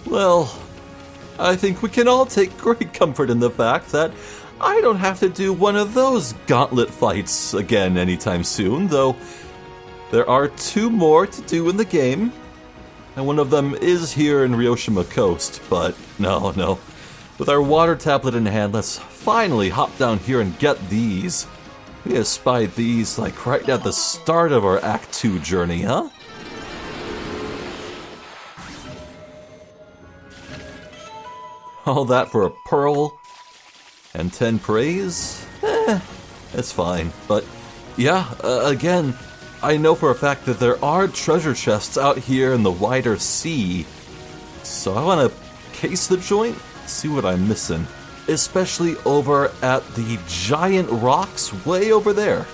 Well, I think we can all take great comfort in the fact that I don't have to do one of those gauntlet fights again anytime soon, though there are 2 more to do in the game, and one of them is here in Ryoshima Coast, but no. With our water tablet in hand, let's finally hop down here and get these. We espied these like right at the start of our Act 2 journey, huh? All that for a pearl and 10 praise? It's fine. But yeah, again, I know for a fact that there are treasure chests out here in the wider sea. So I want to case the joint, see what I'm missing. Especially over at the giant rocks way over there.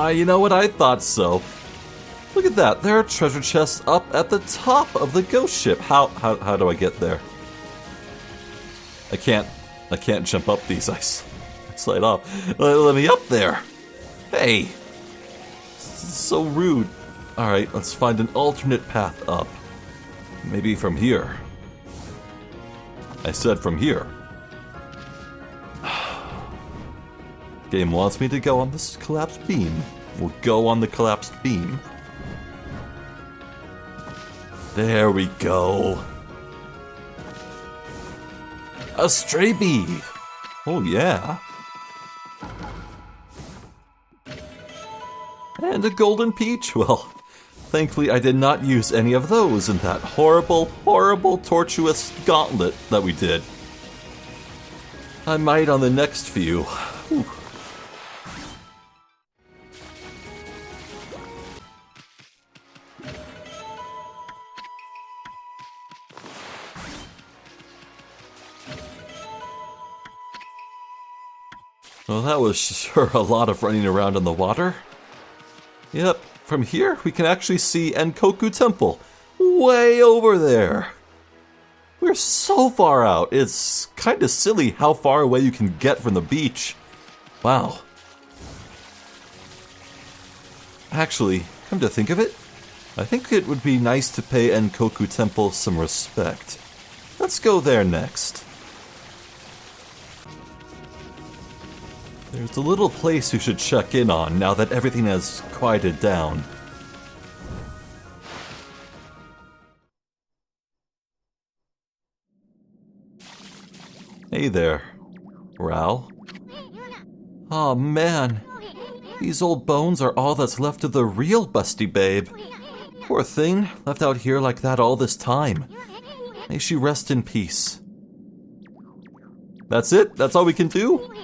You know what? I thought so. Look at that. There are treasure chests up at the top of the ghost ship. How do I get there? I can't jump up these. I slide off. Let me up there. Hey. This is so rude. Alright, let's find an alternate path up. Maybe from here. I said from here. Game wants me to go on this collapsed beam. We'll go on the collapsed beam. There we go. A stray bee. Oh yeah. And a golden peach. Well, thankfully I did not use any of those in that horrible, tortuous gauntlet that we did. I might on the next few. Whew. Well, that was sure a lot of running around in the water. Yep, from here we can actually see Enkoku Temple, way over there. We're so far out, it's kind of silly how far away you can get from the beach. Wow. Actually, come to think of it, I think it would be nice to pay Enkoku Temple some respect. Let's go there next. There's a little place you should check in on now that everything has quieted down. Hey there, Ral. Aw, man. These old bones are all that's left of the real Busty Babe. Poor thing, left out here like that all this time. May she rest in peace. That's it? That's all we can do?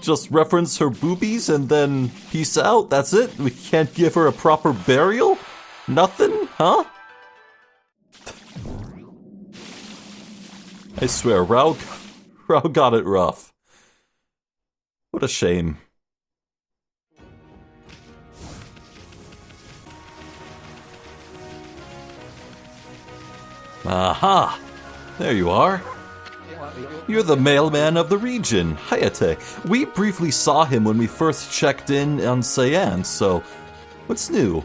Just reference her boobies and then peace out? That's it? We can't give her a proper burial? Nothing? Huh? I swear, Rao got it rough. What a shame. Aha! There you are. You're the mailman of the region, Hayate. We briefly saw him when we first checked in on Cyan, so what's new?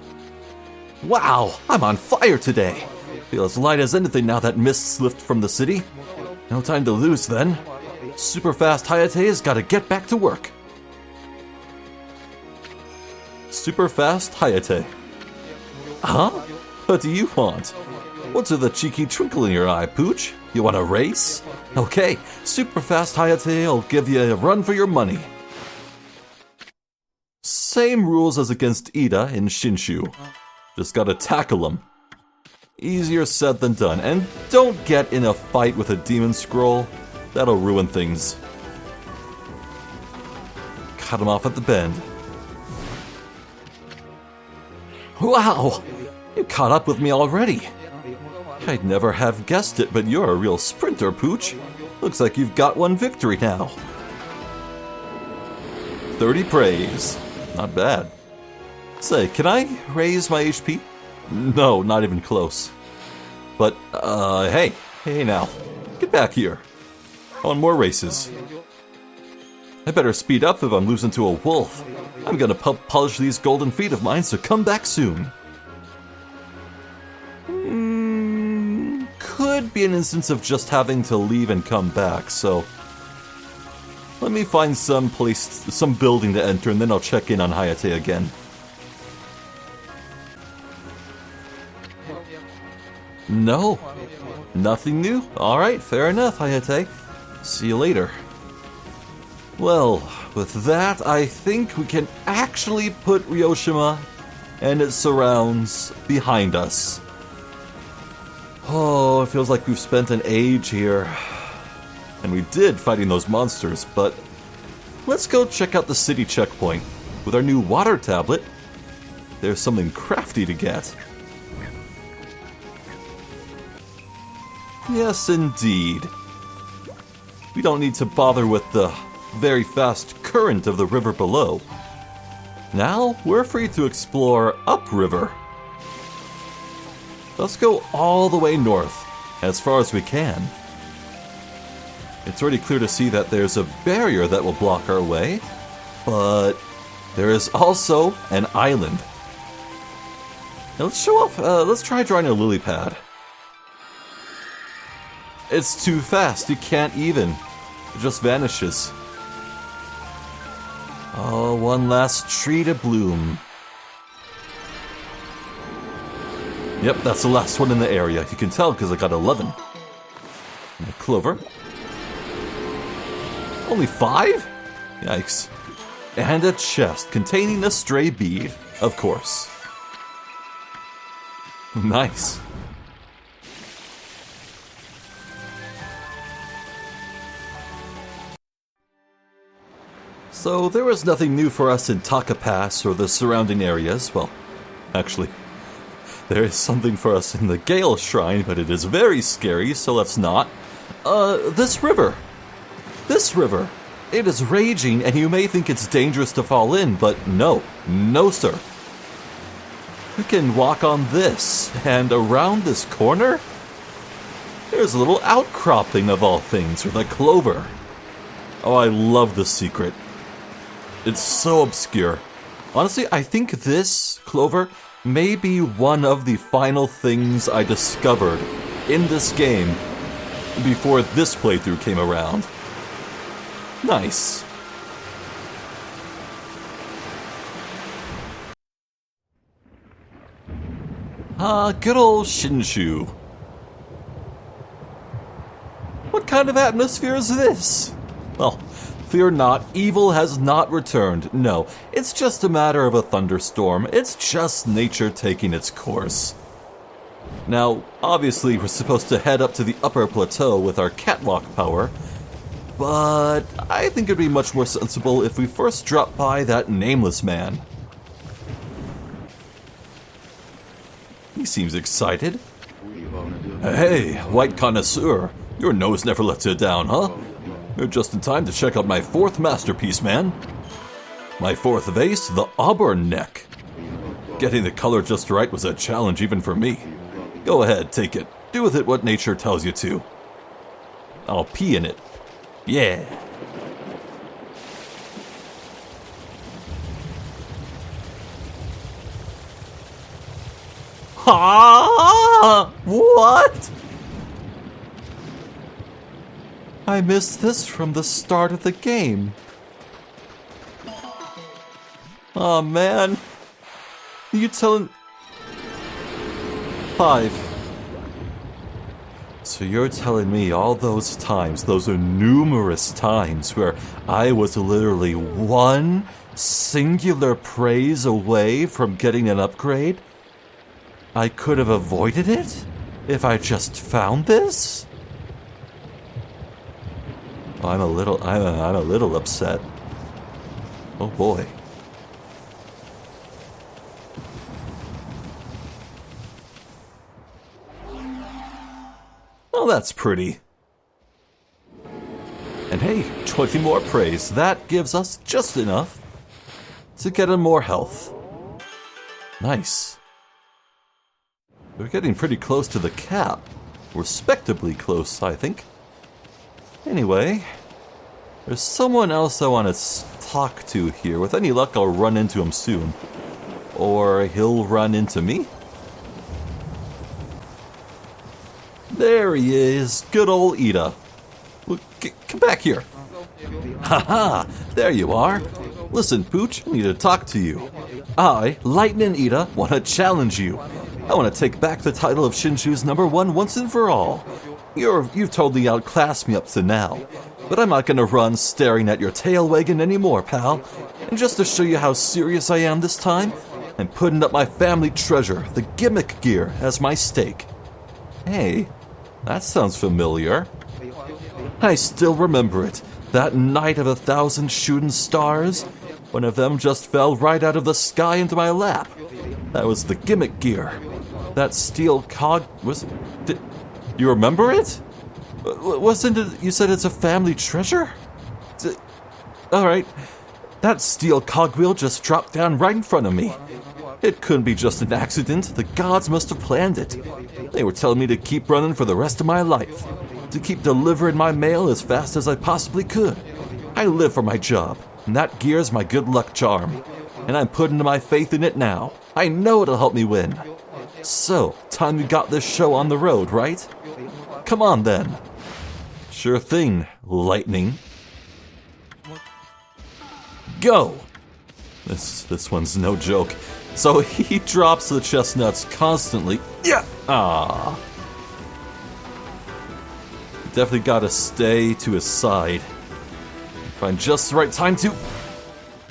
Wow, I'm on fire today. Feel as light as anything now that mist's lifted from the city. No time to lose then. Super fast Hayate has got to get back to work. Super fast Hayate. Huh? What do you want? What's with the cheeky twinkle in your eye, Pooch? You want a race? Okay, super fast Hayate will give you a run for your money. Same rules as against Ida in Shinshu. Just gotta tackle him. Easier said than done. And don't get in a fight with a demon scroll. That'll ruin things. Cut him off at the bend. Wow! You caught up with me already. I'd never have guessed it, but you're a real sprinter, Pooch. Looks like you've got one victory now. 30 praise. Not bad. Say, can I raise my HP? No, not even close. But, hey now. Get back here. I want more races. I better speed up if I'm losing to a wolf. I'm gonna polish these golden feet of mine, so come back soon. Could be an instance of just having to leave and come back, so let me find some building to enter, and then I'll check in on Hayate again. No, nothing new? Alright, fair enough, Hayate. See you later. Well, with that, I think we can actually put Ryoshima and its surrounds behind us. Oh, it feels like we've spent an age here. And we did fighting those monsters, but let's go check out the city checkpoint. With our new water tablet, there's something crafty to get. Yes, indeed. We don't need to bother with the very fast current of the river below. Now, we're free to explore upriver. Let's go all the way north, as far as we can. It's already clear to see that there's a barrier that will block our way, but there is also an island. Now let's try drawing a lily pad. It's too fast, you can't even. It just vanishes. Oh, one last tree to bloom. Yep, that's the last one in the area. You can tell because I got 11. And a clover. Only 5? Yikes. And a chest containing a stray bead, of course. Nice. So there was nothing new for us in Taka Pass or the surrounding areas. Well, actually, there is something for us in the Gale Shrine, but it is very scary, so let's not. This river. This river. It is raging, and you may think it's dangerous to fall in, but no. No, sir. We can walk on this, and around this corner, there's a little outcropping of all things with a clover. Oh, I love this secret. It's so obscure. Honestly, I think this clover may be one of the final things I discovered in this game before this playthrough came around. Nice. Good old Shinshu. What kind of atmosphere is this? Well, fear not, evil has not returned. No, it's just a matter of a thunderstorm. It's just nature taking its course. Now, obviously, we're supposed to head up to the upper plateau with our catwalk power, but I think it'd be much more sensible if we first drop by that nameless man. He seems excited. Hey, white connoisseur, your nose never lets you down, huh? You're just in time to check out my 4th masterpiece, man. My 4th vase, the auburn neck. Getting the color just right was a challenge even for me. Go ahead, take it. Do with it what nature tells you to. I'll pee in it. Yeah. Ha! What? I missed this from the start of the game. Aw, man. You telling... 5. So you're telling me all those times, those are numerous times where I was literally one singular praise away from getting an upgrade? I could have avoided it if I just found this? I'm a little upset. Oh boy. Oh, that's pretty. And hey, 20 more praise. That gives us just enough to get him more health. Nice. We're getting pretty close to the cap. Respectably close, I think. Anyway, There's someone else I want to talk to here. With any luck, I'll run into him soon. Or he'll run into me? There he is, good old Ida. Well, come back here. Haha, there you are. Listen, Pooch, I need to talk to you. I, Lightning Ida, want to challenge you. I want to take back the title of Shinshu's #1 once and for all. You've totally outclassed me up to now, but I'm not going to run staring at your tail wagging anymore, pal. And just to show you how serious I am this time, I'm putting up my family treasure, the gimmick gear, as my stake. Hey, that sounds familiar. I still remember it. That night of 1,000 shooting stars. One of them just fell right out of the sky into my lap. That was the gimmick gear. That steel cog was... You remember it? Wasn't it... You said it's a family treasure? Alright. That steel cogwheel just dropped down right in front of me. It couldn't be just an accident. The gods must have planned it. They were telling me to keep running for the rest of my life. To keep delivering my mail as fast as I possibly could. I live for my job, and that gear's my good luck charm. And I'm putting my faith in it now. I know it'll help me win. So, time we got this show on the road, right? Come on then. Sure thing, Lightning. Go! This one's no joke. So he drops the chestnuts constantly. Yeah! Ah. Definitely gotta stay to his side. Find just the right time to...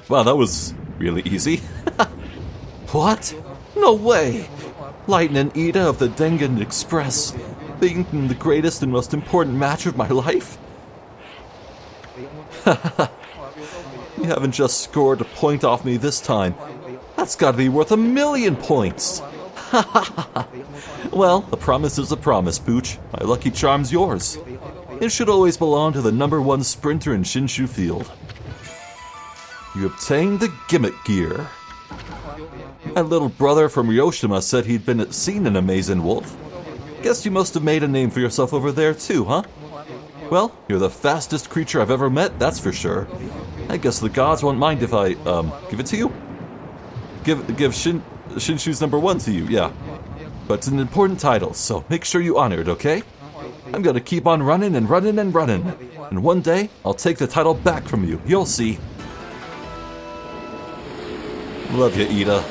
Wow, that was really easy. What? No way! Lightning Ida of the Dengen Express, being the greatest and most important match of my life? You haven't just scored a point off me this time. That's gotta be worth 1,000,000 points! Well, a promise is a promise, Pooch. My lucky charm's yours. It should always belong to the #1 sprinter in Shinshu Field. You obtained the gimmick gear. My little brother from Ryoshima said he'd seen an amazing wolf. Guess you must have made a name for yourself over there too, huh? Well, you're the fastest creature I've ever met, that's for sure. I guess the gods won't mind if I, give it to you? Give Shinshu's #1 to you, yeah. But it's an important title, so make sure you honor it, okay? I'm gonna keep on running and running and running. And one day, I'll take the title back from you. You'll see. Love you, Ida.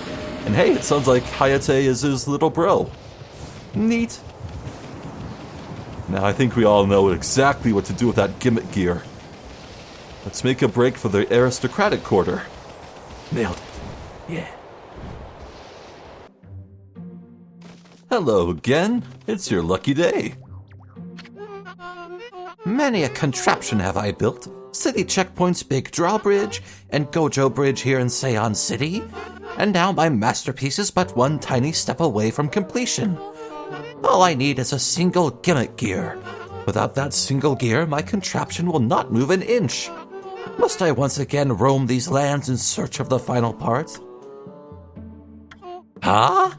And hey, it sounds like Hayate is his little bro. Neat. Now I think we all know exactly what to do with that gimmick gear. Let's make a break for the aristocratic quarter. Nailed it. Yeah. Hello again. It's your lucky day. Many a contraption have I built. City Checkpoint's Big Drawbridge and Gojo Bridge here in Seion City. And now my masterpiece is but one tiny step away from completion. All I need is a single gimmick gear. Without that single gear, my contraption will not move an inch. Must I once again roam these lands in search of the final part? Huh?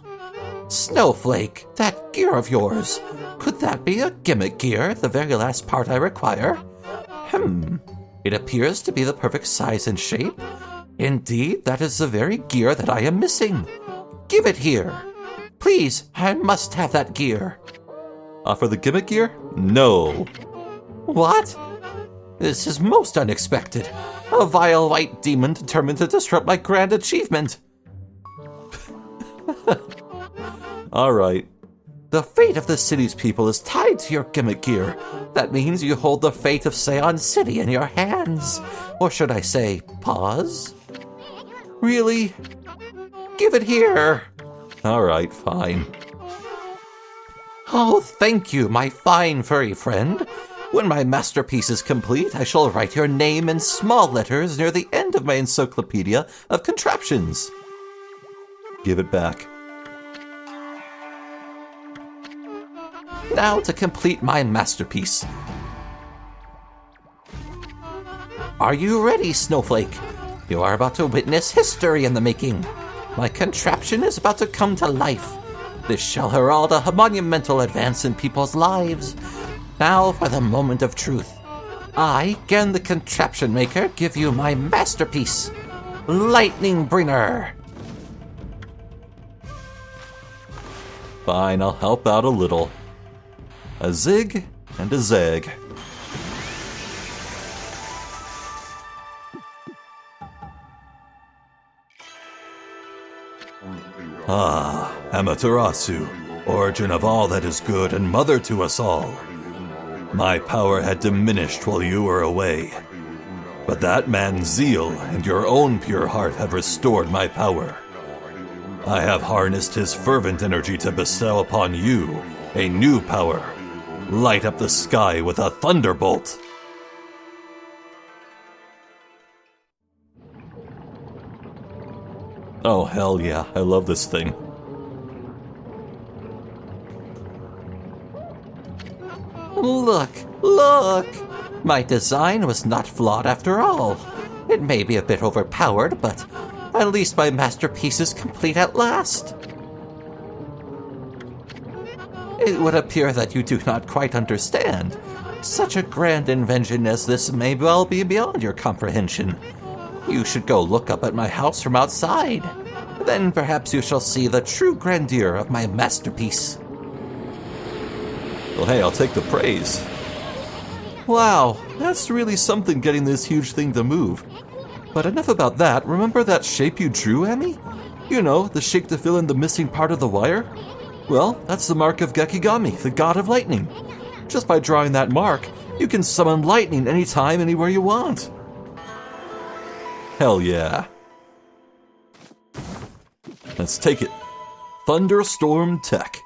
Snowflake, that gear of yours. Could that be a gimmick gear, the very last part I require? It appears to be the perfect size and shape. Indeed, that is the very gear that I am missing. Give it here. Please, I must have that gear. For the gimmick gear? No. What? This is most unexpected. A vile white demon determined to disrupt my grand achievement. Alright. The fate of the city's people is tied to your gimmick gear. That means you hold the fate of Seion City in your hands. Or should I say, paws? Really? Give it here. Alright, fine. Oh, thank you, my fine furry friend. When my masterpiece is complete, I shall write your name in small letters near the end of my encyclopedia of contraptions. Give it back. Now to complete my masterpiece. Are you ready, Snowflake? You are about to witness history in the making. My contraption is about to come to life. This shall herald a monumental advance in people's lives. Now for the moment of truth. I, Gen the Contraption Maker, give you my masterpiece, Lightning Bringer. Fine, I'll help out a little. A zig and a zag. Ah, Amaterasu, origin of all that is good and mother to us all. My power had diminished while you were away, but that man's zeal and your own pure heart have restored my power. I have harnessed his fervent energy to bestow upon you a new power. Light up the sky with a thunderbolt. Oh, hell yeah, I love this thing. Look, look! My design was not flawed after all. It may be a bit overpowered, but at least my masterpiece is complete at last. It would appear that you do not quite understand. Such a grand invention as this may well be beyond your comprehension. You should go look up at my house from outside. Then perhaps you shall see the true grandeur of my masterpiece. Well, hey, I'll take the praise. Wow, that's really something getting this huge thing to move. But enough about that. Remember that shape you drew, Emmy? You know, the shape to fill in the missing part of the wire? Well, that's the mark of Gekigami, the god of lightning. Just by drawing that mark, you can summon lightning anytime, anywhere you want. Hell yeah. Let's take it. Thunderstorm Tech.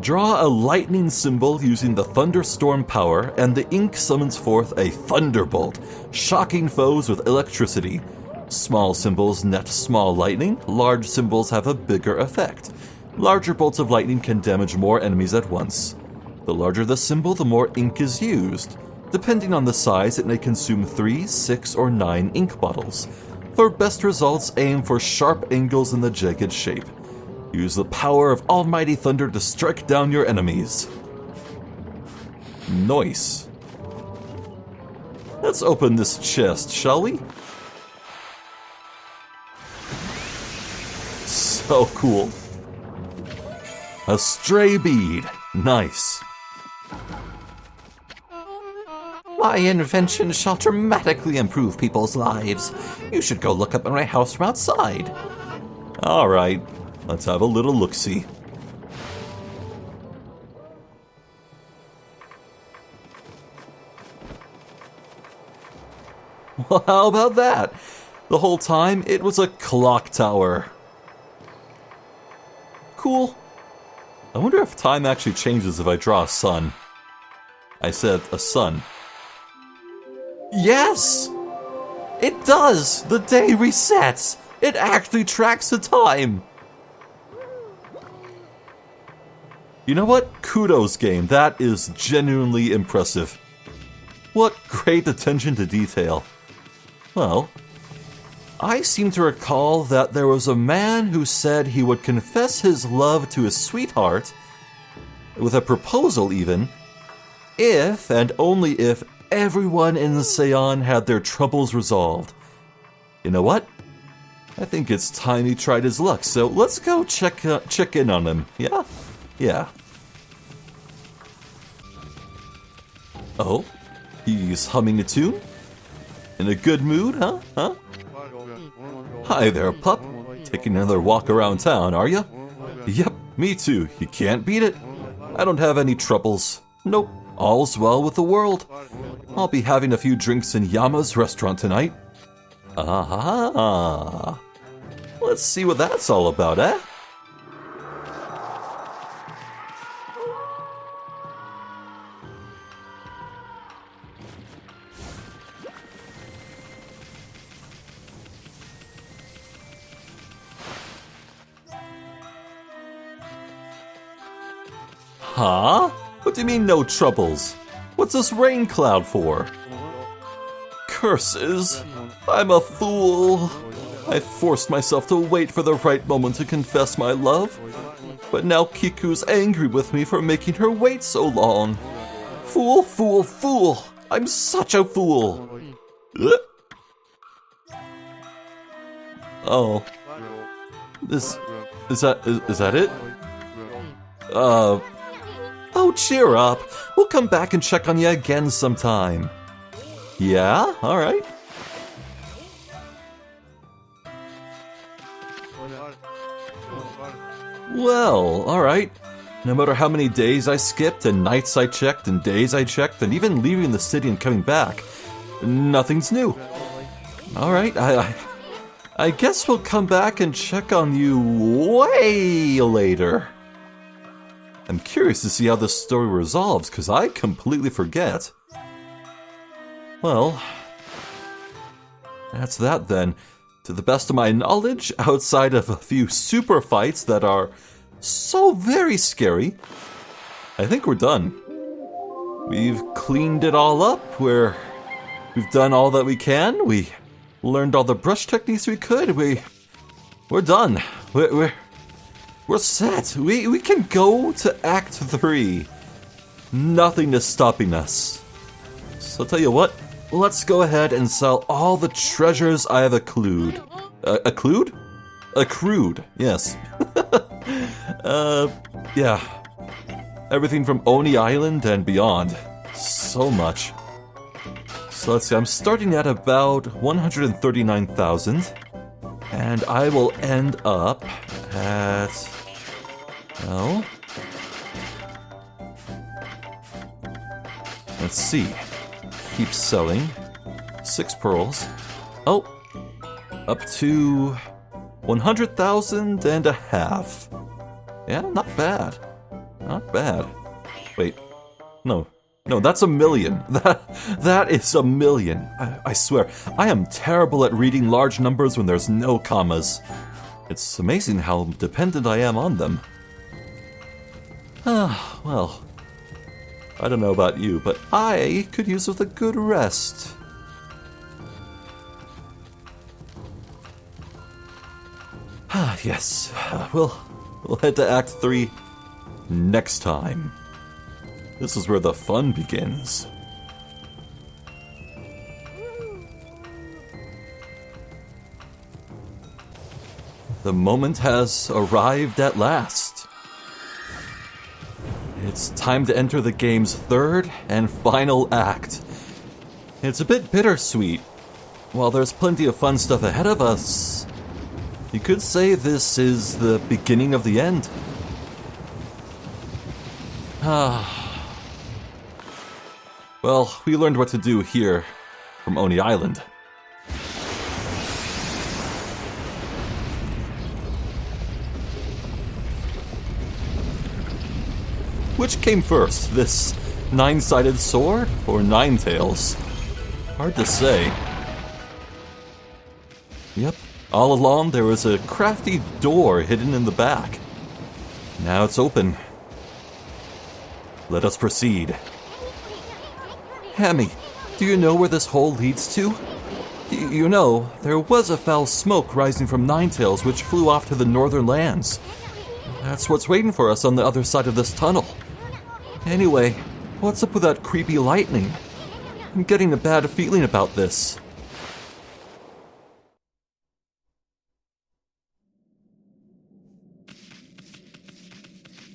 Draw a lightning symbol using the thunderstorm power, and the ink summons forth a thunderbolt, shocking foes with electricity. Small symbols net small lightning, large symbols have a bigger effect. Larger bolts of lightning can damage more enemies at once. The larger the symbol, the more ink is used. Depending on the size, it may consume 3, 6, or 9 ink bottles. For best results, aim for sharp angles in the jagged shape. Use the power of almighty thunder to strike down your enemies. Nice. Let's open this chest, shall we? So cool. A stray bead. Nice. My invention shall dramatically improve people's lives. You should go look up at my house from outside. All right. Let's have a little look-see. Well, how about that? The whole time, it was a clock tower. Cool. I wonder if time actually changes if I draw a sun. I said a sun. Yes! It does! The day resets! It actually tracks the time! You know what? Kudos, game. That is genuinely impressive. What great attention to detail. Well, I seem to recall that there was a man who said he would confess his love to his sweetheart, with a proposal even, if and only if everyone in the Seon had their troubles resolved. You know what? I think it's time he tried his luck, so let's go check in on him, yeah? Yeah. Oh, he's humming a tune? In a good mood, huh? Hi there, pup. Taking another walk around town, are ya? Yep, me too. You can't beat it. I don't have any troubles. Nope, all's well with the world. I'll be having a few drinks in Yama's restaurant tonight. Ah, let's see what that's all about, eh? Huh? What do you mean no troubles? What's this rain cloud for? Curses! I'm a fool! I forced myself to wait for the right moment to confess my love. But now Kiku's angry with me for making her wait so long. Fool, fool, fool! I'm such a fool! Oh. Is that it? Oh, cheer up. We'll come back and check on you again sometime. Yeah? Alright. Well, alright. No matter how many days I skipped, and nights I checked, and days I checked, and even leaving the city and coming back, nothing's new. Alright, I guess we'll come back and check on you way later. I'm curious to see how this story resolves, because I completely forget. Well, that's that then. To the best of my knowledge, outside of a few super fights that are so very scary, I think we're done. We've cleaned it all up, we've done all that we can, we learned all the brush techniques we could, we're done. We're set. We can go to Act 3. Nothing is stopping us. So I'll tell you what, let's go ahead and sell all the treasures I have accrued. Accrued, yes. Yeah. Everything from Oni Island and beyond. So much. So let's see, I'm starting at about 139,000. And I will end up at... well... let's see. Keep selling. 6 pearls. Oh! Up to 100,000 and a half. Yeah, not bad. Not bad. Wait. No, that's a million. That is a million. I swear, I am terrible at reading large numbers when there's no commas. It's amazing how dependent I am on them. Well, I don't know about you, but I could use with a good rest. Yes, we'll head to Act 3 next time. This is where the fun begins. The moment has arrived at last. It's time to enter the game's third and final act. It's a bit bittersweet. While there's plenty of fun stuff ahead of us, you could say this is the beginning of the end. Well, we learned what to do here from Oni Island. Which came first, this 9-sided sword or Ninetales? Hard to say. Yep, all along there was a crafty door hidden in the back. Now it's open. Let us proceed. Hammy, do you know where this hole leads to? You know, there was a foul smoke rising from Ninetales which flew off to the northern lands. That's what's waiting for us on the other side of this tunnel. Anyway, what's up with that creepy lightning? I'm getting a bad feeling about this.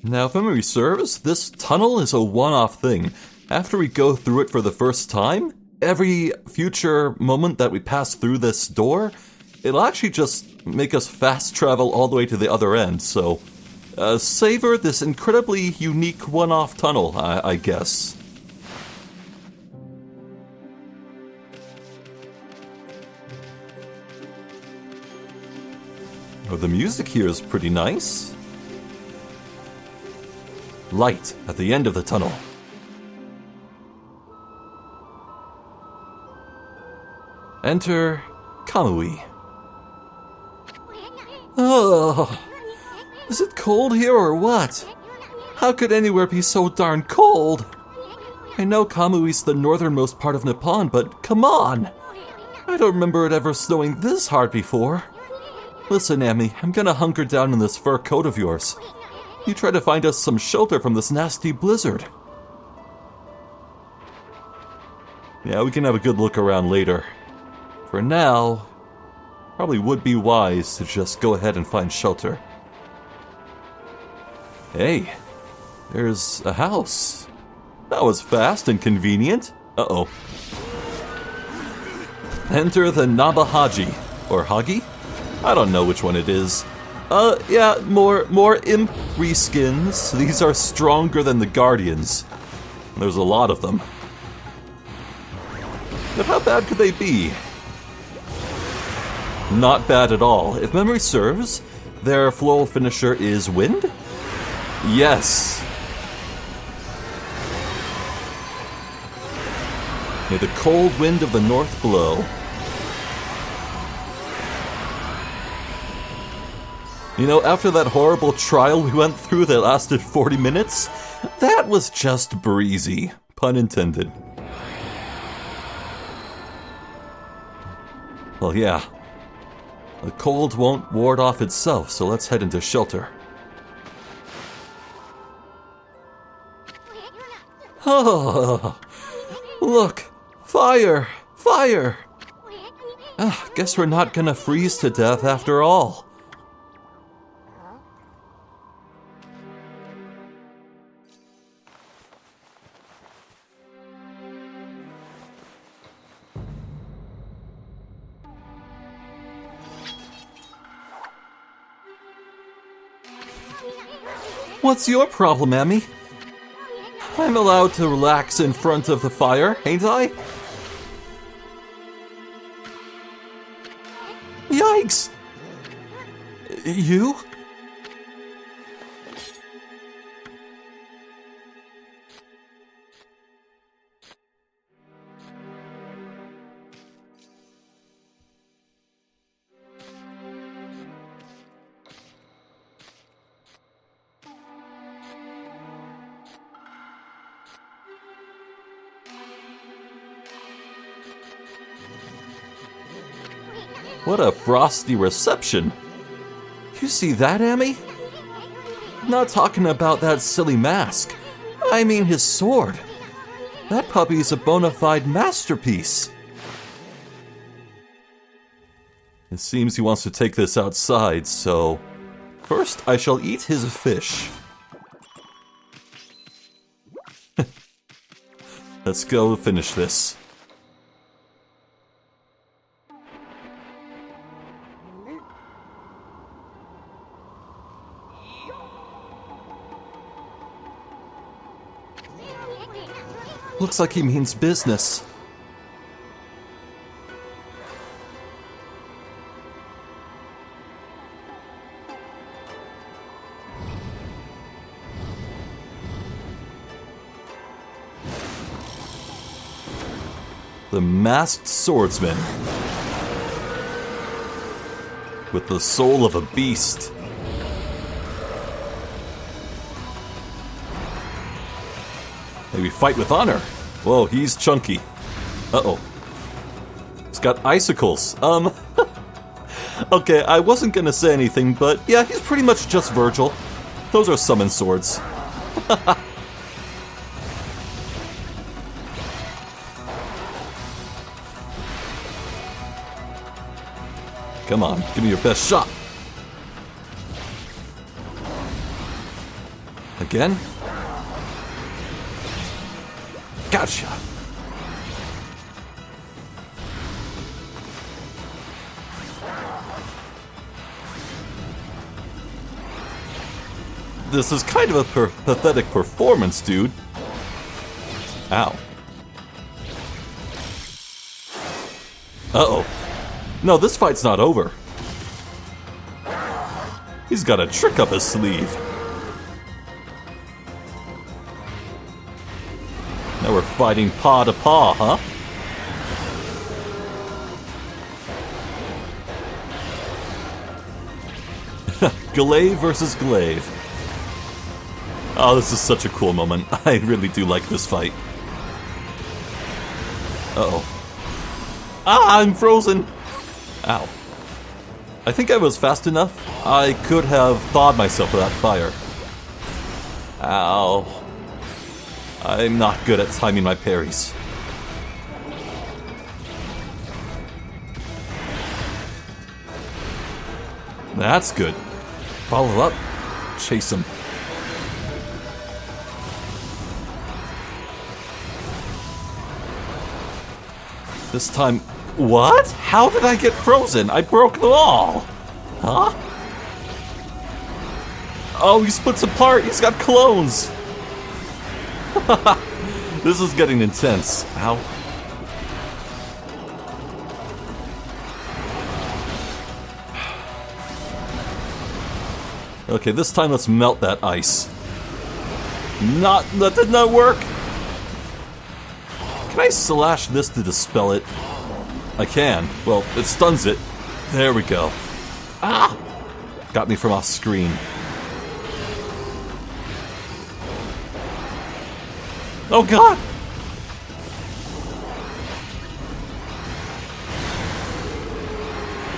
Now, if memory serves, this tunnel is a one-off thing. After we go through it for the first time, every future moment that we pass through this door, it'll actually just make us fast travel all the way to the other end, so savor this incredibly unique one-off tunnel, I guess. Oh, the music here is pretty nice. Light at the end of the tunnel. Enter Kamui. Oh, is it cold here or what? How could anywhere be so darn cold? I know Kamui's the northernmost part of Nippon, but come on! I don't remember it ever snowing this hard before. Listen, Amy, I'm gonna hunker down in this fur coat of yours. You try to find us some shelter from this nasty blizzard. Yeah, we can have a good look around later. For now, probably would be wise to just go ahead and find shelter. Hey, there's a house. That was fast and convenient. Uh-oh. Enter the Nabahaji. Or Hagi? I don't know which one it is. Yeah, more imp reskins. These are stronger than the Guardians. There's a lot of them. But how bad could they be? Not bad at all. If memory serves, their floral finisher is wind? Yes. May the cold wind of the north blow. You know, after that horrible trial we went through that lasted 40 minutes, that was just breezy. Pun intended. Well, yeah. The cold won't ward off itself, so let's head into shelter. Oh, look! Fire! Fire! Guess we're not gonna freeze to death after all. What's your problem, Emmy? I'm allowed to relax in front of the fire, ain't I? Yikes! You? What a frosty reception. You see that, Amy? I'm not talking about that silly mask. I mean his sword. That puppy's a bona fide masterpiece. It seems he wants to take this outside, so... First, I shall eat his fish. Let's go finish this. Looks like he means business. The masked swordsman. With the soul of a beast. Maybe fight with honor. Whoa, he's chunky. Uh-oh. He's got icicles. Okay, I wasn't gonna say anything, but yeah, he's pretty much just Virgil. Those are summon swords. Come on, give me your best shot. Again? Gotcha. This is kind of a pathetic performance, dude. Ow. Uh-oh. No, this fight's not over. He's got a trick up his sleeve. Now we're fighting paw to paw, huh? Glaive versus glaive. Oh, this is such a cool moment. I really do like this fight. Uh-oh. Ah, I'm frozen! Ow. I think I was fast enough. I could have thawed myself with that fire. Ow. I'm not good at timing my parries. That's good. Follow up. Chase him. This time... What? How did I get frozen? I broke them all! Huh? Oh, he splits apart! He's got clones! This is getting intense. Ow. Okay, this time let's melt that ice. That did not work! Can I slash this to dispel it? I can. Well, it stuns it. There we go. Ah! Got me from off screen. Oh god!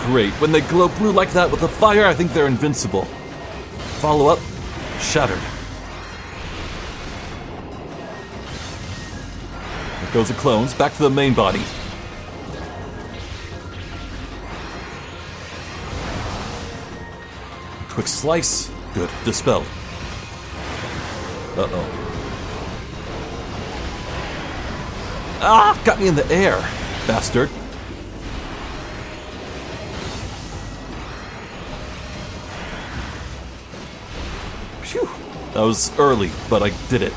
Great. When they glow blue like that with the fire, I think they're invincible. Follow up. Shattered. There goes the clones. Back to the main body. Quick slice. Good. Dispelled. Uh-oh. Ah! Got me in the air, bastard. Phew. That was early, but I did it.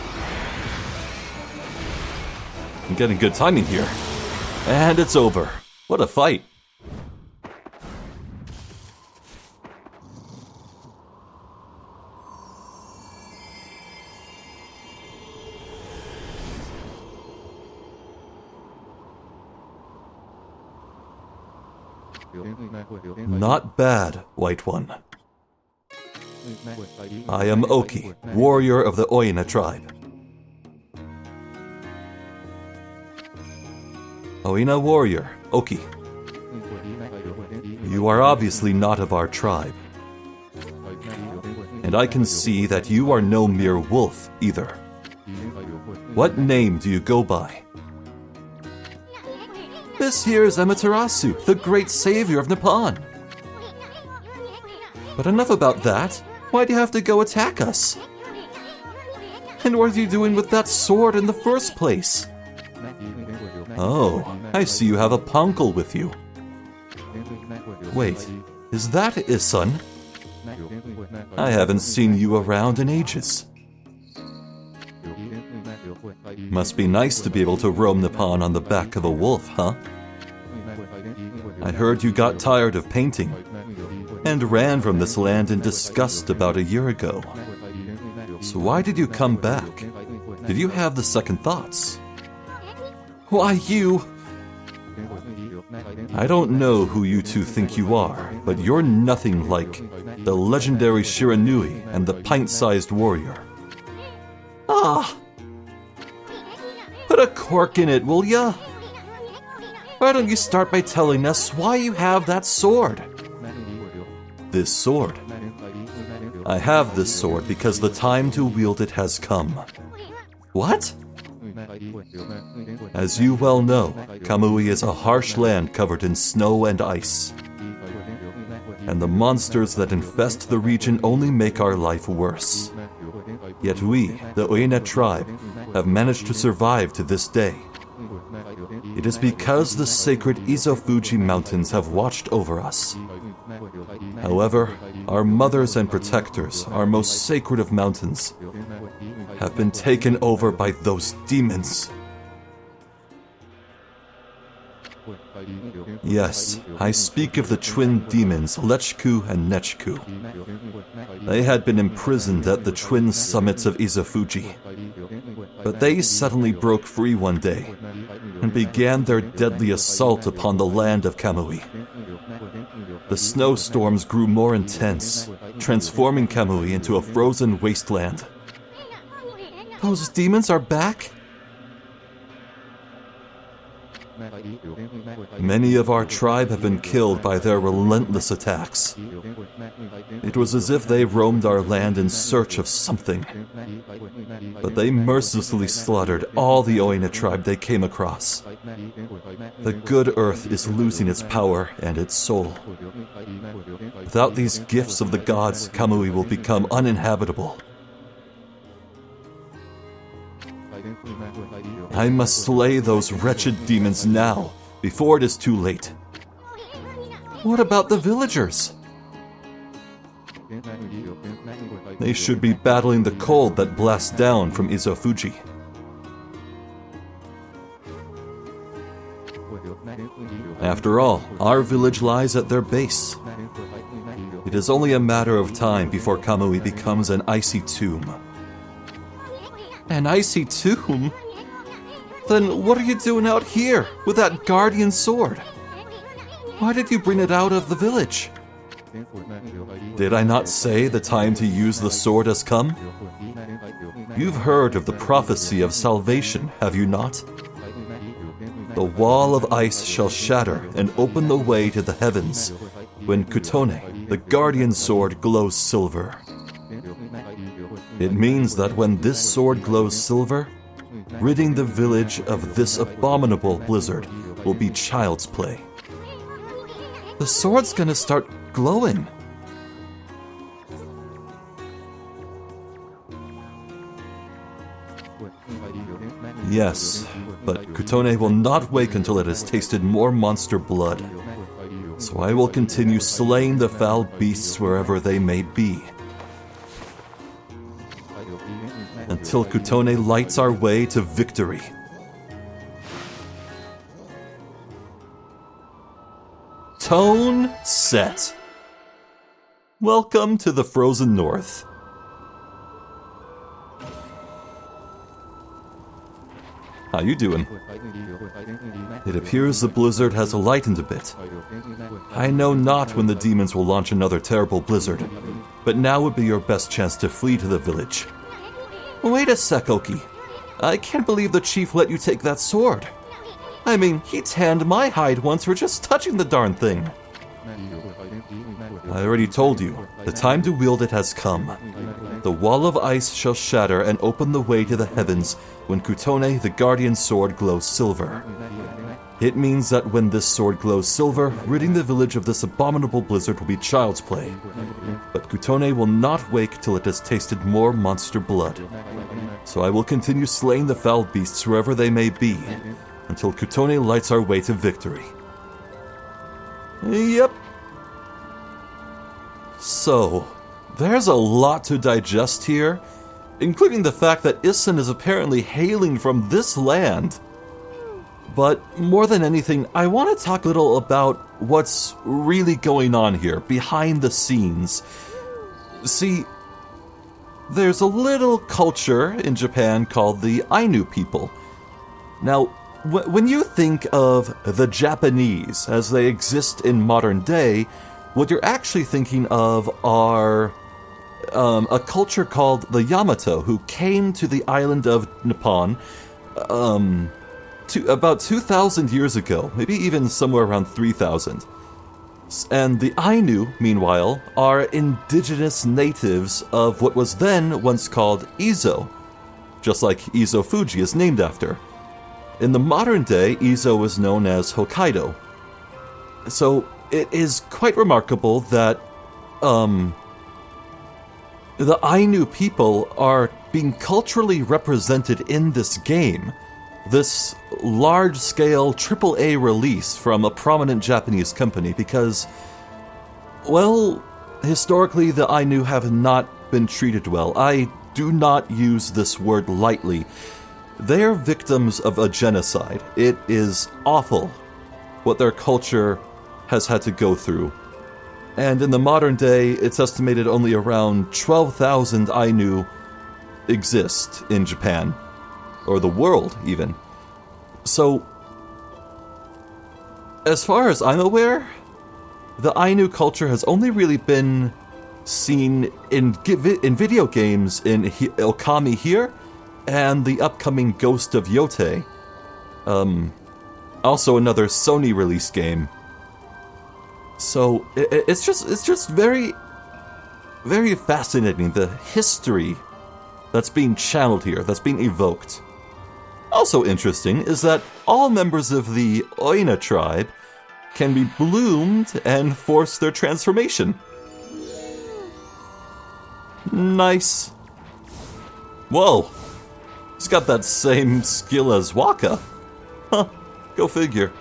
I'm getting good timing here. And it's over. What a fight. Not bad, White One. I am Oki, warrior of the Oina tribe. Oina warrior, Oki. You are obviously not of our tribe. And I can see that you are no mere wolf, either. What name do you go by? This here is Amaterasu, the great savior of Nippon. But enough about that. Why do you have to go attack us? And what are you doing with that sword in the first place? Oh, I see you have a poncle with you. Wait, is that Isun? I haven't seen you around in ages. Must be nice to be able to roam Nippon on the back of a wolf, huh? I heard you got tired of painting and ran from this land in disgust about a year ago. So why did you come back? Did you have the second thoughts? Why, you... I don't know who you two think you are, but you're nothing like the legendary Shiranui and the pint-sized warrior. Ah! Put a cork in it, will ya? Why don't you start by telling us why you have that sword? This sword. I have this sword because the time to wield it has come. What? As you well know, Kamui is a harsh land covered in snow and ice. And the monsters that infest the region only make our life worse. Yet we, the Oina tribe, have managed to survive to this day. It is because the sacred Izofuji mountains have watched over us. However, our mothers and protectors, our most sacred of mountains, have been taken over by those demons. Yes, I speak of the twin demons Lechku and Nechku. They had been imprisoned at the twin summits of Izofuji. But they suddenly broke free one day and began their deadly assault upon the land of Kamui. The snowstorms grew more intense, transforming Kamui into a frozen wasteland. Those demons are back? Many of our tribe have been killed by their relentless attacks. It was as if they roamed our land in search of something. But they mercilessly slaughtered all the Oina tribe they came across. The good earth is losing its power and its soul. Without these gifts of the gods, Kamui will become uninhabitable. I must slay those wretched demons now, before it is too late. What about the villagers? They should be battling the cold that blasts down from Izofuji. After all, our village lies at their base. It is only a matter of time before Kamui becomes an icy tomb. An icy tomb? Then what are you doing out here with that guardian sword? Why did you bring it out of the village? Did I not say the time to use the sword has come? You've heard of the prophecy of salvation, have you not? The wall of ice shall shatter and open the way to the heavens when Kutone, the guardian sword, glows silver. It means that when this sword glows silver, ridding the village of this abominable blizzard will be child's play. The sword's gonna start glowing. Yes, but Kutone will not wake until it has tasted more monster blood. So I will continue slaying the foul beasts wherever they may be. Until Kutone lights our way to victory. Tone set. Welcome to the Frozen North. How you doing? It appears the blizzard has lightened a bit. I know not when the demons will launch another terrible blizzard, but now would be your best chance to flee to the village. Wait a sec, Oki. I can't believe the chief let you take that sword. I mean, he tanned my hide once for just touching the darn thing. I already told you, the time to wield it has come. The wall of ice shall shatter and open the way to the heavens when Kutone, the guardian sword, glows silver. It means that when this sword glows silver, ridding the village of this abominable blizzard will be child's play. But Kutone will not wake till it has tasted more monster blood. So I will continue slaying the foul beasts wherever they may be, until Kutone lights our way to victory. Yep. So, there's a lot to digest here, including the fact that Issen is apparently hailing from this land. But more than anything, I want to talk a little about what's really going on here, behind the scenes. See, there's a little culture in Japan called the Ainu people. Now, when you think of the Japanese as they exist in modern day, what you're actually thinking of are a culture called the Yamato, who came to the island of Nippon about 2,000 years ago, maybe even somewhere around 3,000. And the Ainu, meanwhile, are indigenous natives of what was then once called Izo, just like Izofuji is named after. In the modern day, Izo is known as Hokkaido. So it is quite remarkable that the Ainu people are being culturally represented in this game. This large-scale AAA release from a prominent Japanese company because, well, historically the Ainu have not been treated well. I do not use this word lightly. They are victims of a genocide. It is awful what their culture has had to go through. And in the modern day, it's estimated only around 12,000 Ainu exist in Japan. Or the world, even. So, as far as I'm aware, the Ainu culture has only really been seen in video games in Okami here, and the upcoming Ghost of Yotei. Also another Sony release game. So it's just very, very fascinating, the history that's being channeled here, that's being evoked. Also interesting is that all members of the Oina tribe can be bloomed and force their transformation. Nice. Whoa. He's got that same skill as Waka. Huh. Go figure.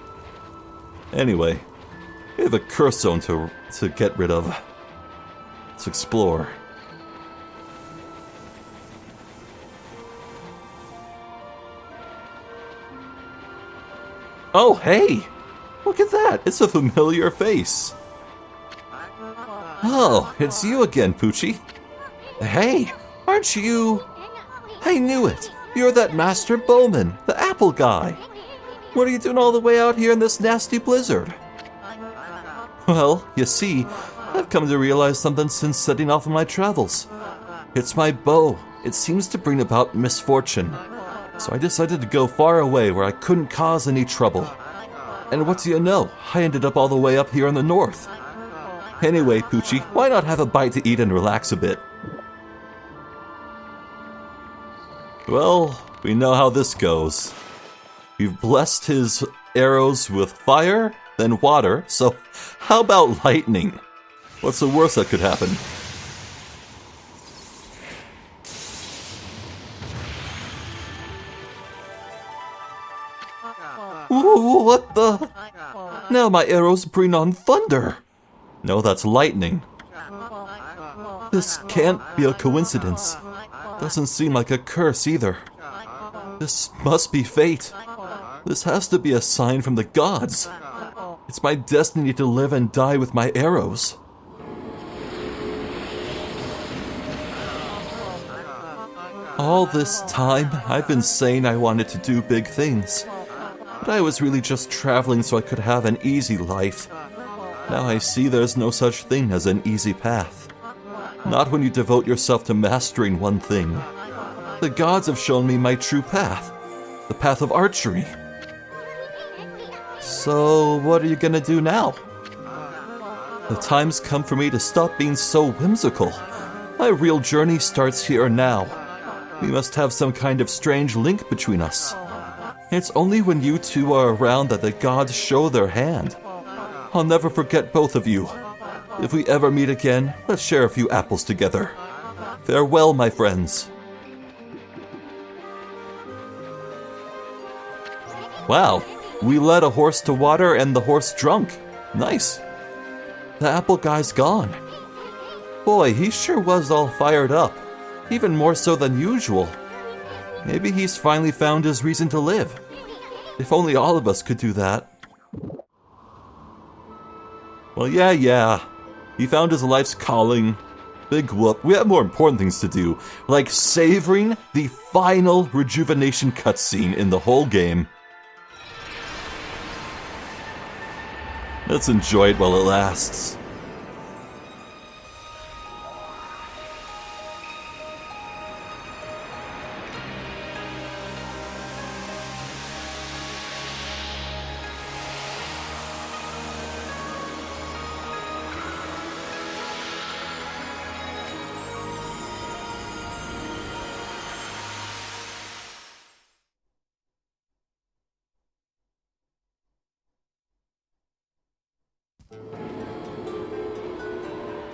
Anyway, we have a curse zone to get rid of. Let's explore. Oh, hey! Look at that! It's a familiar face. Oh, it's you again, Poochie. Hey, aren't you... I knew it! You're that Master Bowman, the apple guy. What are you doing all the way out here in this nasty blizzard? Well, you see, I've come to realize something since setting off on my travels. It's my bow. It seems to bring about misfortune. So I decided to go far away where I couldn't cause any trouble. And what do you know? I ended up all the way up here in the north. Anyway, Poochie, why not have a bite to eat and relax a bit? Well, we know how this goes. We've blessed his arrows with fire, then water, so how about lightning? What's the worst that could happen? Ooh, what the? Now my arrows bring on thunder. No, that's lightning. This can't be a coincidence. Doesn't seem like a curse either. This must be fate. This has to be a sign from the gods. It's my destiny to live and die with my arrows. All this time, I've been saying I wanted to do big things. But I was really just traveling so I could have an easy life. Now I see there's no such thing as an easy path. Not when you devote yourself to mastering one thing. The gods have shown me my true path. The path of archery. So, what are you gonna do now? The time's come for me to stop being so whimsical. My real journey starts here now. We must have some kind of strange link between us. It's only when you two are around that the gods show their hand. I'll never forget both of you. If we ever meet again, let's share a few apples together. Farewell, my friends. Wow, we led a horse to water and the horse drunk. Nice. The apple guy's gone. Boy, he sure was all fired up. Even more so than usual. Maybe he's finally found his reason to live. If only all of us could do that. Well, yeah. He found his life's calling. Big whoop. We have more important things to do, like savoring the final rejuvenation cutscene in the whole game. Let's enjoy it while it lasts.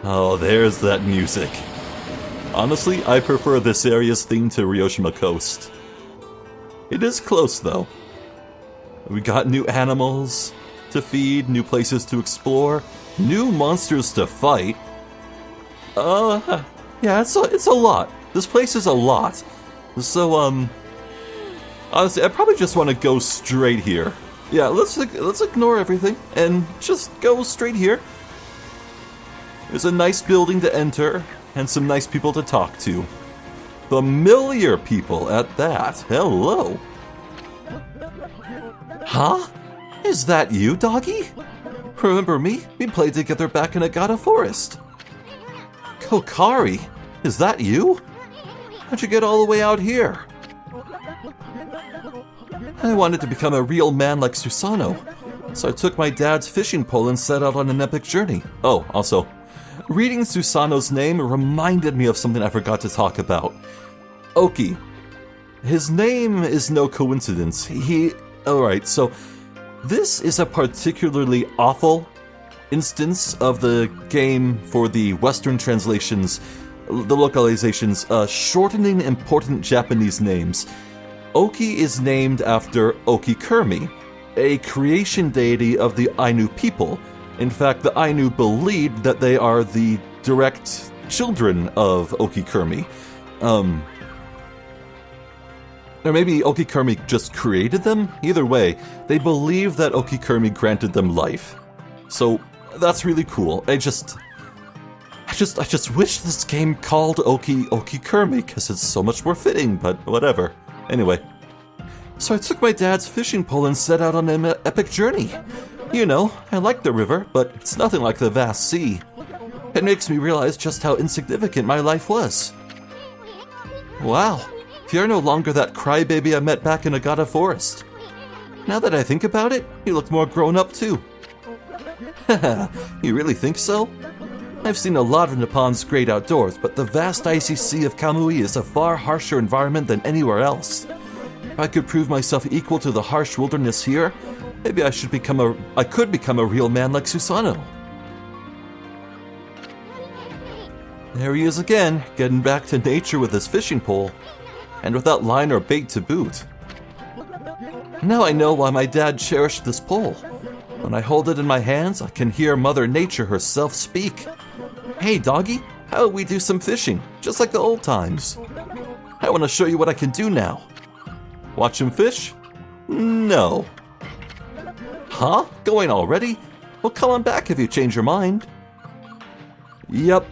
Oh, there's that music. Honestly, I prefer this area's theme to Ryoshima Coast. It is close, though. We got new animals to feed, new places to explore, new monsters to fight. Yeah, it's a lot. This place is a lot. So, honestly, I probably just want to go straight here. Yeah, let's ignore everything and just go straight here. There's a nice building to enter, and some nice people to talk to. Familiar people at that. Hello. Huh? Is that you, doggy? Remember me? We played together back in Agata Forest. Kokari, is that you? How'd you get all the way out here? I wanted to become a real man like Susanoo, so I took my dad's fishing pole and set out on an epic journey. Oh, also, reading Susanoo's name reminded me of something I forgot to talk about. Oki. His name is no coincidence. Alright, so this is a particularly awful instance of the game for the Western translations, the localizations, shortening important Japanese names. Oki is named after Okikurmi, a creation deity of the Ainu people. In fact, the Ainu believed that they are the direct children of Okikurmi. Or maybe Okikurmi just created them? Either way, they believe that Okikurmi granted them life. So, that's really cool. I just wish this game called Okikurmi, because it's so much more fitting, but whatever. Anyway. So I took my dad's fishing pole and set out on an epic journey. You know, I like the river, but it's nothing like the vast sea. It makes me realize just how insignificant my life was. Wow, you're no longer that crybaby I met back in Agata Forest. Now that I think about it, you look more grown up too. Haha, you really think so? I've seen a lot of Nippons great outdoors, but the vast icy sea of Kamui is a far harsher environment than anywhere else. If I could prove myself equal to the harsh wilderness here, maybe I could become a real man like Susanoo. There he is again, getting back to nature with his fishing pole, and without line or bait to boot. Now I know why my dad cherished this pole. When I hold it in my hands, I can hear Mother Nature herself speak. Hey, doggy, how about we do some fishing, just like the old times? I want to show you what I can do now. Watch him fish? No. Huh? Going already? Well, come on back if you change your mind. Yep.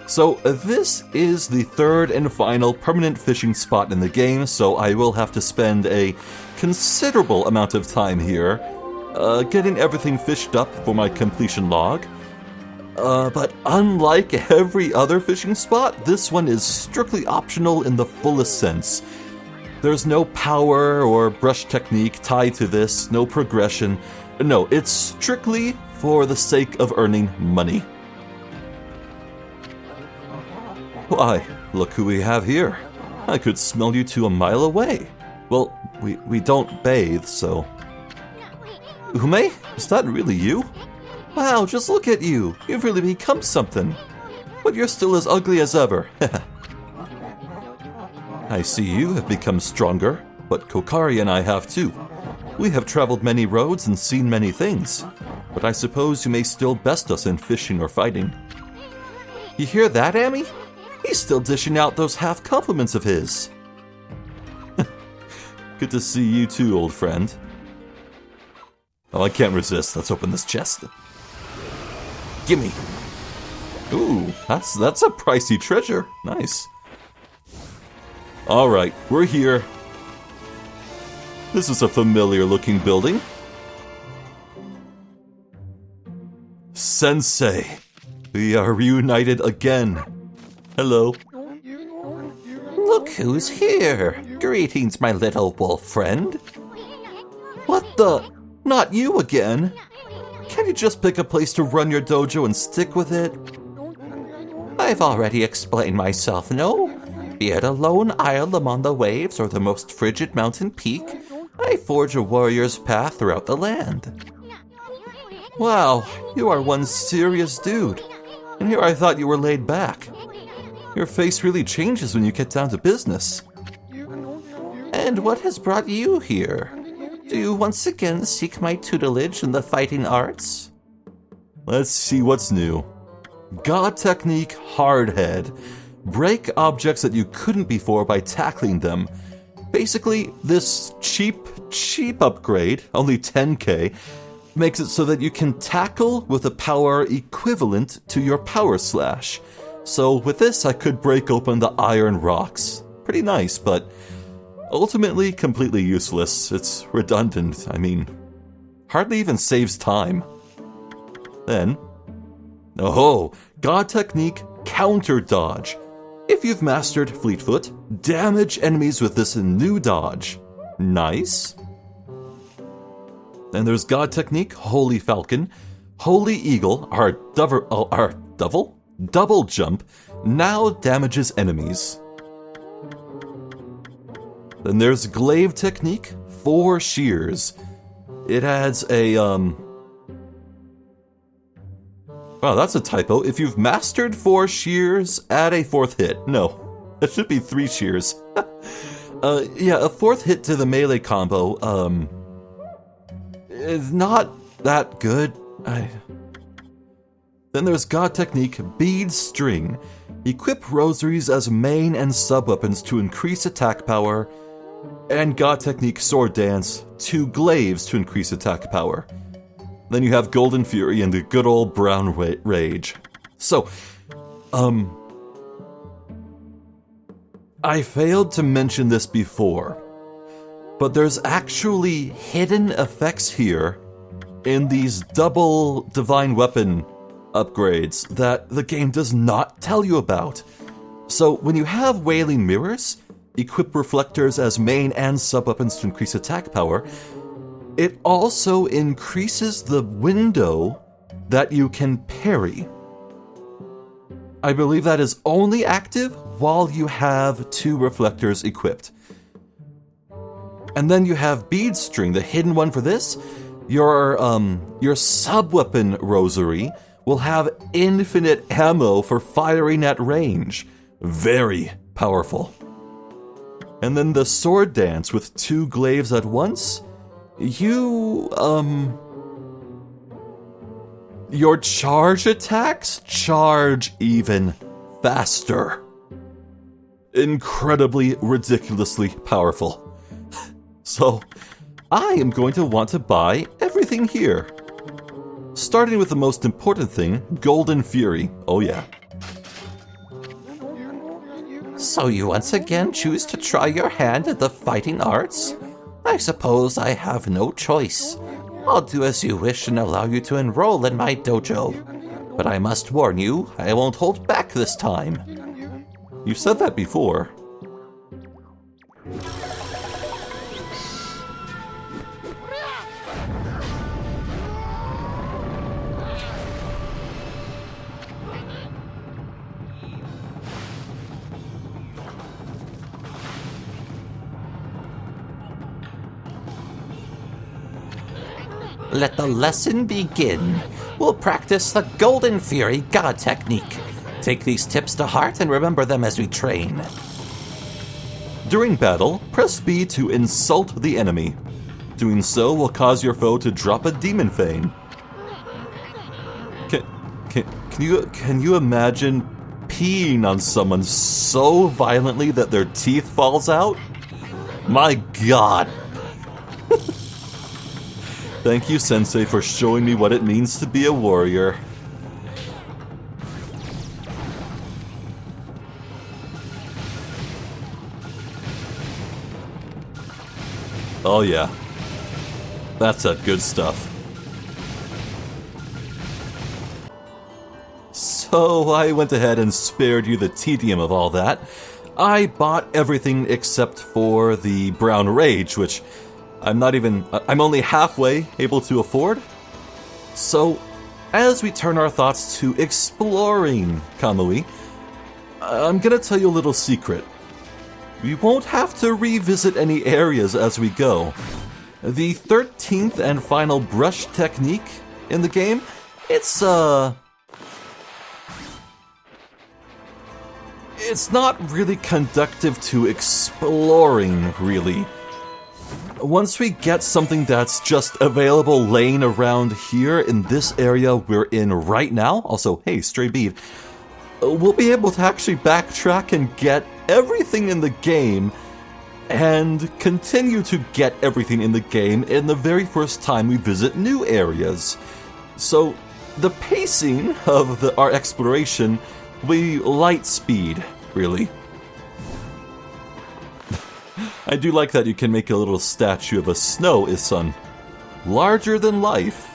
So this is the third and final permanent fishing spot in the game, so I will have to spend a considerable amount of time here getting everything fished up for my completion log. But unlike every other fishing spot, this one is strictly optional in the fullest sense. There's no power or brush technique tied to this, no progression. No, it's strictly for the sake of earning money. Why, look who we have here. I could smell you 2 miles away. Well, we don't bathe, so... Ume? Is that really you? Wow, just look at you. You've really become something. But you're still as ugly as ever. I see you have become stronger, but Kokari and I have too. We have traveled many roads and seen many things, but I suppose you may still best us in fishing or fighting. You hear that, Amy? He's still dishing out those half compliments of his. Good to see you too, old friend. Oh, I can't resist. Let's open this chest. Gimme. Ooh, that's a pricey treasure. Nice. Alright, we're here. This is a familiar looking building. Sensei, we are reunited again. Hello. Look who's here. Greetings, my little wolf friend. What the? Not you again. Can't you just pick a place to run your dojo and stick with it? I've already explained myself, no? Be it a lone isle among the waves or the most frigid mountain peak, I forge a warrior's path throughout the land. Wow, you are one serious dude. And here I thought you were laid back. Your face really changes when you get down to business. And what has brought you here? Do you once again seek my tutelage in the fighting arts? Let's see what's new. God Technique Hardhead. Break objects that you couldn't before by tackling them. Basically, this cheap upgrade, only 10k, makes it so that you can tackle with a power equivalent to your power slash. So with this, I could break open the iron rocks. Pretty nice, but ultimately completely useless. It's redundant, I mean, hardly even saves time. Then, oh, God Technique Counter Dodge. If you've mastered Fleetfoot, damage enemies with this new dodge. Nice. And there's God Technique, Holy Falcon, Holy Eagle, our double jump, now damages enemies. Then there's Glaive Technique, 4 shears. It adds a, wow, that's a typo. If you've mastered 4 shears, add a 4th hit. No, it should be 3 shears. Yeah, a 4th hit to the melee combo, is not that good. Then there's God Technique, Bead String. Equip rosaries as main and sub-weapons to increase attack power, and God Technique, Sword Dance, 2 glaives to increase attack power. Then you have Golden Fury and the good old Brown Rage. So, I failed to mention this before, but there's actually hidden effects here in these double Divine Weapon upgrades that the game does not tell you about. So when you have Wailing Mirrors, equip reflectors as main and sub-weapons to increase attack power, it also increases the window that you can parry. I believe that is only active while you have 2 reflectors equipped. And then you have Bead String, the hidden one for this. Your sub-weapon rosary will have infinite ammo for firing at range. Very powerful. And then the Sword Dance with 2 glaives at once. Your charge attacks charge even faster. Incredibly, ridiculously powerful. So, I am going to want to buy everything here. Starting with the most important thing, Golden Fury. Oh yeah. So you once again choose to try your hand at the fighting arts? I suppose I have no choice. I'll do as you wish and allow you to enroll in my dojo. But I must warn you, I won't hold back this time. You said that before. Let the lesson begin. We'll practice the Golden Fury God Technique. Take these tips to heart and remember them as we train. During battle, press B to insult the enemy. Doing so will cause your foe to drop a Demon Fane. Can you imagine peeing on someone so violently that their teeth falls out? My God! Thank you, Sensei, for showing me what it means to be a warrior. Oh yeah. That's that good stuff. So I went ahead and spared you the tedium of all that. I bought everything except for the Brown Rage, which I'm only halfway able to afford. So, as we turn our thoughts to exploring Kamui, I'm gonna tell you a little secret. We won't have to revisit any areas as we go. The 13th and final brush technique in the game, it's not really conducive to exploring, really. Once we get something that's just available laying around here in this area we're in right now, also, hey, stray bead, we'll be able to actually backtrack and get everything in the game and continue to get everything in the game in the very first time we visit new areas. So the pacing of our exploration will be light speed, really. I do like that you can make a little statue of a snow Isun. Larger than life.